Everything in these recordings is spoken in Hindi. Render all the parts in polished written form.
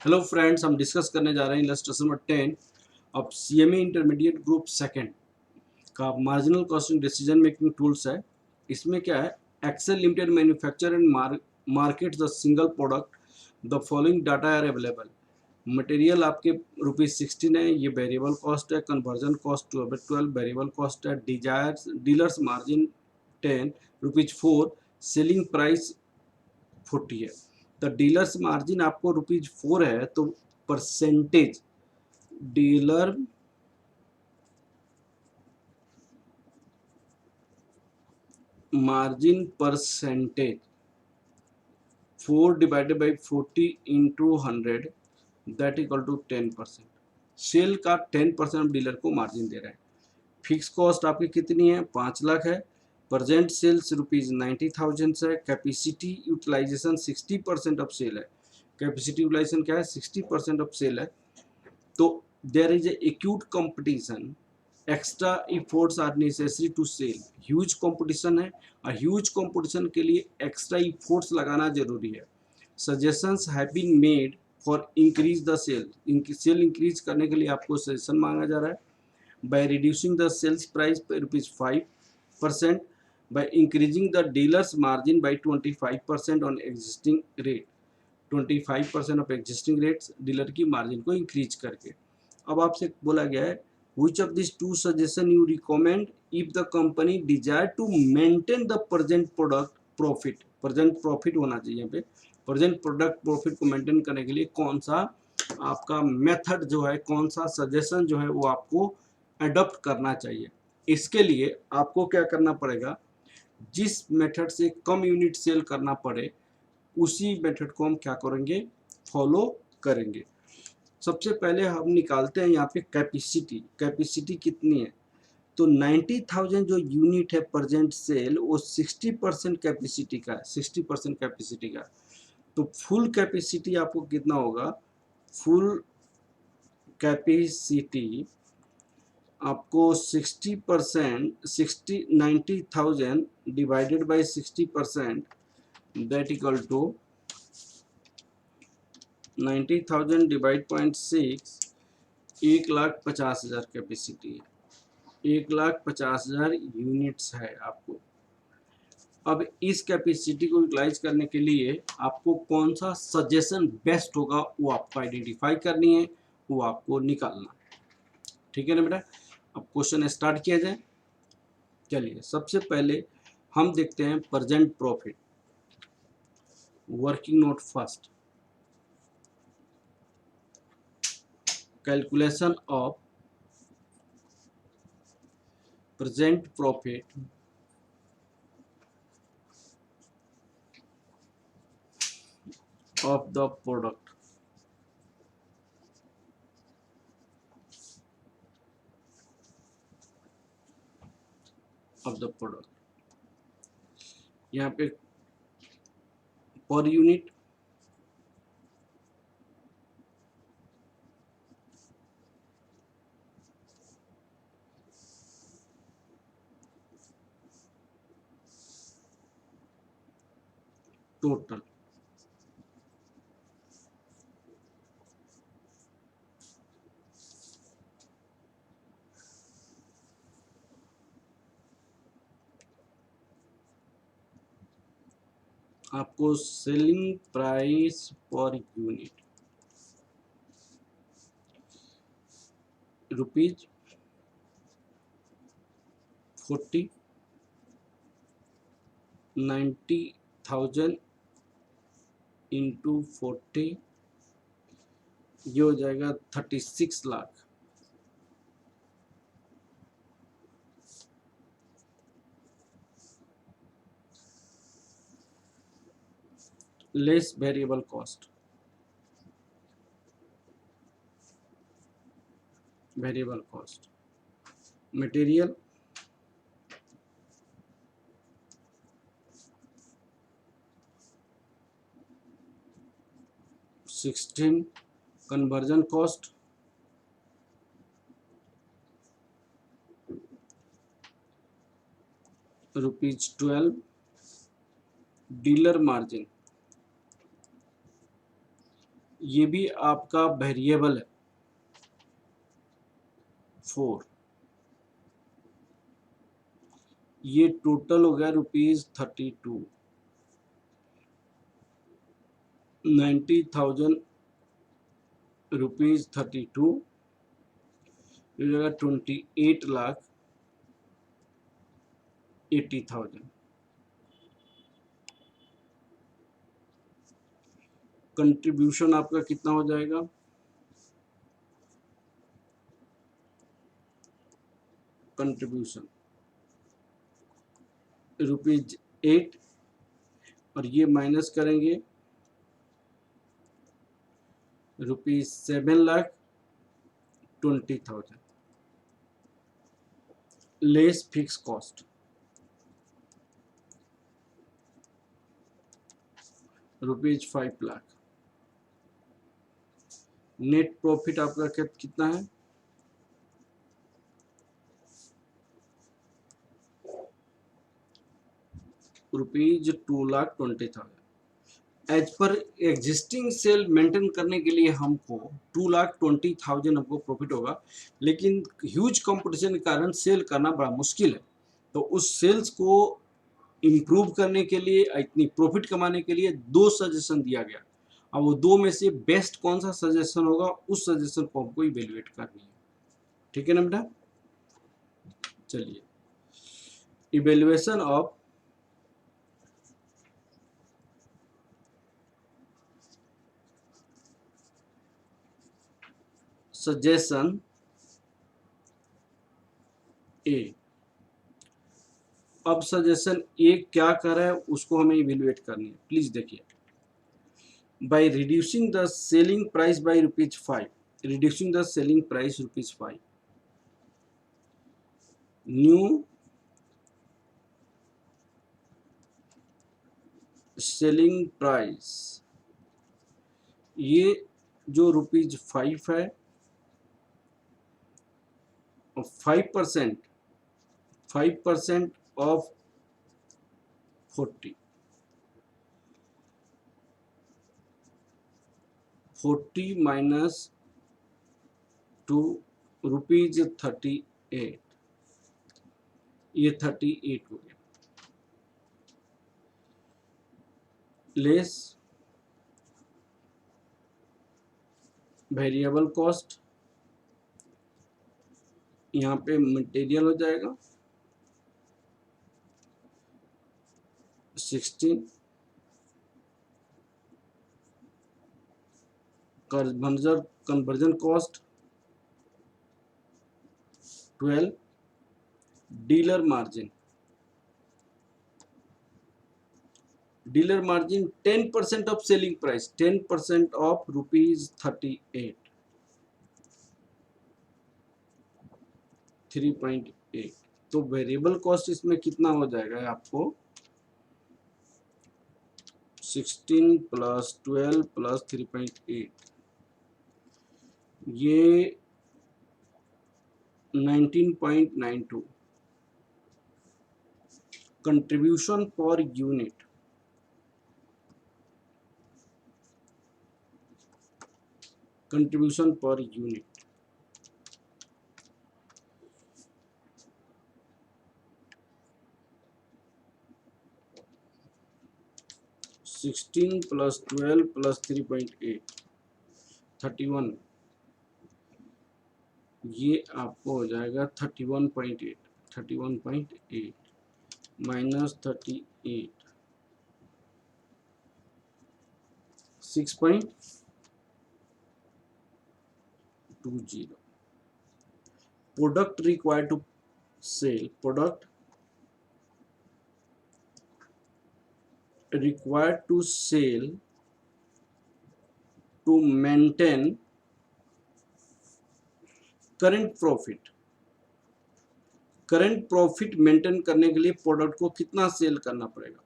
हेलो फ्रेंड्स, हम डिस्कस करने जा रहे हैं इलस्ट्रेशन नंबर 10 अब सीएमए इंटरमीडिएट ग्रुप सेकंड का marginal costing decision making tools है। इसमें क्या है, Excel limited manufacture and market the single product, the following data are available. Material आपके ₹16 है, ये वेरिएबल कॉस्ट है। कन्वर्जन कॉस्ट 12 वेरिएबल कॉस्ट है। डीलर्स मार्जिन 10 ₹4, सेलिंग प्राइस 40 है। तो डीलर्स मार्जिन आपको ₹4 है, तो percentage dealer margin percentage 4 divided by 40 into 100 that equal to 10%। Sale का 10% डीलर को मार्जिन दे रहे हैं। फिक्स कॉस्ट आपकी कितनी है? 5 लाख है। प्रेजेंट सेल्स ₹90,000 है। कैपेसिटी यूटिलाइजेशन 60% ऑफ सेल है। कैपेसिटी यूटिलाइजेशन क्या है? 60% ऑफ सेल है। तो there is a acute competition, extra efforts are necessary to sell. Huge competition है और ह्यूज कंपटीशन के लिए एक्स्ट्रा इफोर्ट्स लगाना जरूरी है। Suggestions have been made for increase the sale. Sale increase करने के लिए आपको सजेशन मांगा जा रहा है। By reducing the sales price by ₹5%, by increasing the dealer's margin by 25% on existing rate, 25% of existing rates dealer की मार्जिन को इंक्रीज करके। अब आपसे बोला गया है which of these two suggestion you recommend if the company desire to maintain the present product profit। Present profit होना चाहिए यहाँ पे। प्रेजेंट प्रोडक्ट प्रॉफिट को मेंटेन करने के लिए कौन सा आपका मेथड जो है, कौन सा सजेशन जो है वो आपको अडॉप्ट करना चाहिए। इसके लिए आपको क्या करना पड़ेगा, जिस मेथड से कम यूनिट सेल करना पड़े उसी मेथड को हम क्या करेंगे, फॉलो करेंगे। सबसे पहले हम निकालते हैं यहाँ पे कैपेसिटी। कैपेसिटी कितनी है? तो 90,000 जो यूनिट है प्रेजेंट सेल, वो 60% कैपेसिटी का है। 60% कैपेसिटी का। तो फुल कैपेसिटी आपको कितना होगा? फुल कैपेसिटी आपको 60%, 90,000 divided by 60% that equal to 90,000 divide 0.6, 1,50,000 capacity है। 1,50,000 यूनिट्स है आपको। अब इस कैपेसिटी को यूटिलाइज करने के लिए आपको कौन सा सजेशन बेस्ट होगा वो आपको आइडेंटिफाई करनी है, वो आपको निकालना है। ठीक है ना बेटा? अब क्वेश्चन स्टार्ट किया जाए। चलिए, सबसे पहले हम देखते हैं present profit. Working node first, calculation of present profit of the product। of the product यहाँ पे पर यूनिट टोटल। आपको selling price per unit ₹40, 90,000 into 40, ये हो जाएगा 36 lakh. Less variable cost. Variable cost material ₹16, conversion cost ₹12, dealer margin ये भी आपका वेरिएबल है 4। ये टोटल हो गया ₹32, 90,000 ₹32, ये हो जाएगा 28,80,000। कंट्रीब्यूशन आपका कितना हो जाएगा? कंट्रीब्यूशन ₹8, और ये माइनस करेंगे ₹7,20,000 less fix cost ₹5,00,000। Net profit आपका कितना है? ₹2,20,000। As per existing cell maintain करने के लिए हमको 2,20,000 हमको प्रॉफिट होगा, लेकिन ह्यूज कंपटीशन के कारण सेल करना बड़ा मुश्किल है। तो उस सेल्स को इम्प्रूव करने के लिए, इतनी प्रॉफिट कमाने के लिए 2 सजेशन दिया गया। अब वो 2 में से बेस्ट कौन सा सजेशन होगा, उस सजेशन को हमको इवेल्युएट करनी है। ठीक है ना बेटा? चलिए, इवेल्युएशन ऑफ सजेशन ए। अब सजेशन ए क्या कर रहा है उसको हमें इवेल्युएट करनी है। प्लीज देखिए, bye reducing the selling price by ₹5, reducing the selling price ₹5, new selling price, ये जो ₹5 है, 5% ऑफ 40 माइनस 2 ₹38, ये 38 हो गया, लेस वेरिएबल कॉस्ट, यहाँ पे मटेरियल हो जाएगा 16, conversion cost 12, dealer margin 10% of selling price, 10% of ₹38, 3.8। तो वेरिएबल कॉस्ट इसमें कितना हो जाएगा आपको? 16 + 12 + 3.8, ये 19.92। Contribution per unit, contribution per unit 16 + 12 + 3.8, 31, ये आपको हो जाएगा 31.8, 31.8 minus 38, 6.20। Product required to sell, product required to sell to maintain current profit, current profit maintain करने के लिए प्रोडक्ट को कितना सेल करना पड़ेगा?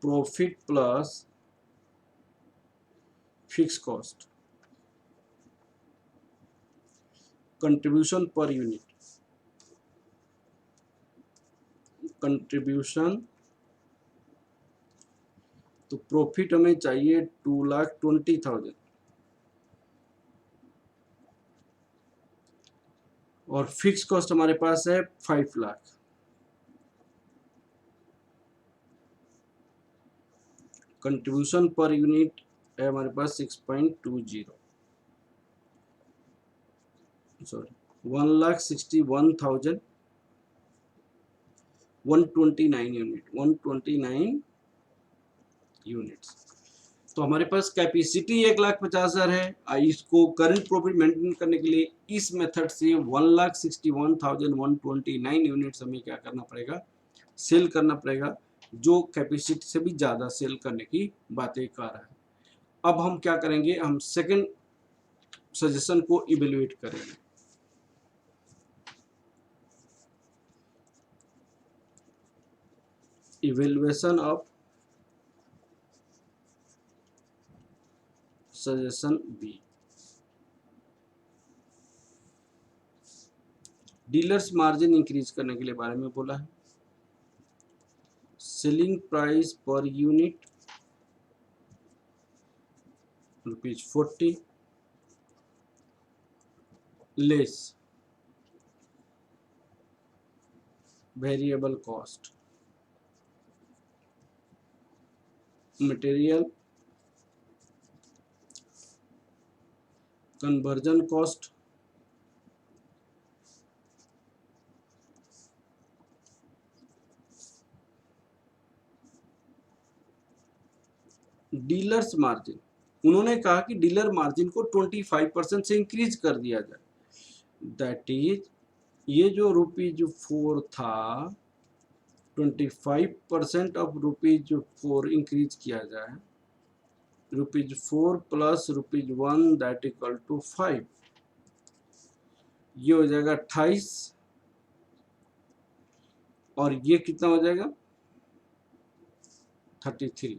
Profit plus fix cost, contribution per unit, contribution, तो प्रॉफिट हमें चाहिए 2,20,000 और फिक्स कॉस्ट हमारे पास है 5 लाख। कंट्रीब्यूशन पर यूनिट है हमारे पास 6.20, सॉरी 1,61,129 यूनिट, 129 यूनिट्स। तो हमारे पास कैपेसिटी 1,50,000 है। इसको करंट प्रॉफिट मेंटेन करने के लिए इस मेथड से 1,61,129 यूनिट्स हमें क्या करना पड़ेगा, सेल करना पड़ेगा, जो कैपेसिटी से भी ज़्यादा सेल करने की बातें कर रहा है। अब हम क्या करेंगे, हम सेकंड सजेशन को इवेल्युएट करेंगे। Evaluation of suggestion B. Dealers margin increase करने के लिए बारे में बोला है। Selling price per unit ₹40 less variable cost, material conversion cost, dealers margin. उन्होंने कहा कि डीलर मार्जिन को 25% से इंक्रीज कर दिया जाए। दैट इज, ये जो ₹4 था, 25% ऑफ ₹4 इंक्रीज किया जाए, ₹4 प्लस ₹1 दैट इक्वल टू 5, ये हो जाएगा 28 और ये कितना हो जाएगा 33,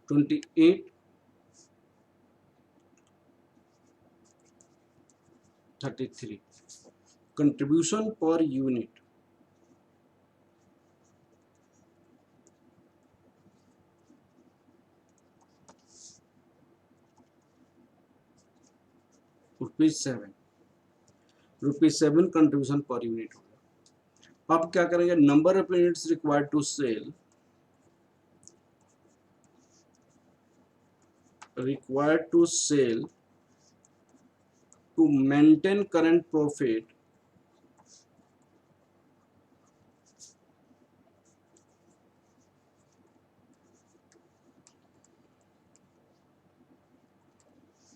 28, 33। Contribution per unit ₹7 contribution per unit होगा। अब क्या करेंगे, number of units required to sell, to maintain current profit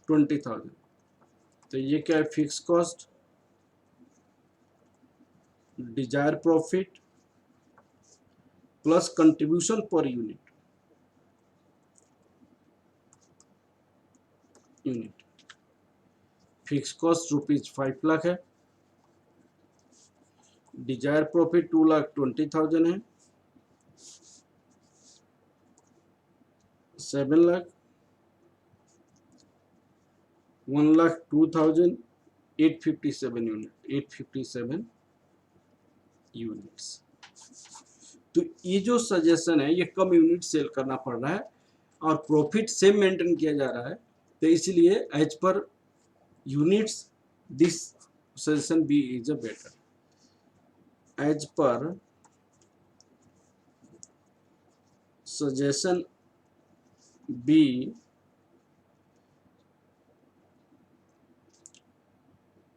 $20,000। तो ये क्या है, fix cost, desire profit plus contribution per unit. Fix cost ₹5 lakh है, डिजायर प्रॉफिट 2,20,000 है, 7 लाख, 1,02,000, 857 यूनिट, 857 यूनिट्स। तो ये जो सजेशन है, ये कम यूनिट सेल करना पड़ रहा है और प्रॉफिट सेम मेंटेन किया जा रहा है, तो इसलिए as per units this suggestion B is a better. As per suggestion B,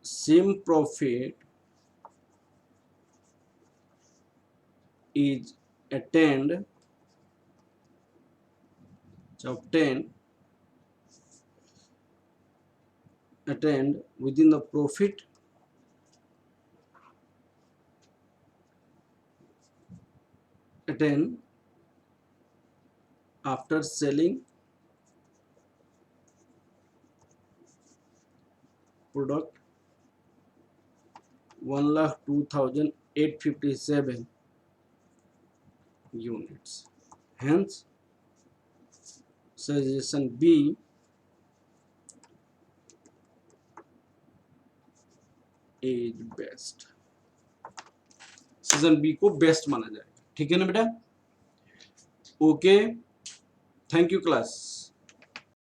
same profit is obtained within the profit attained after selling product 1,02,857 units. Hence, suggestion B is best. Suggestion B को बेस्ट माना जाएगा। ठीक है ना बेटा, ओके। Thank you class.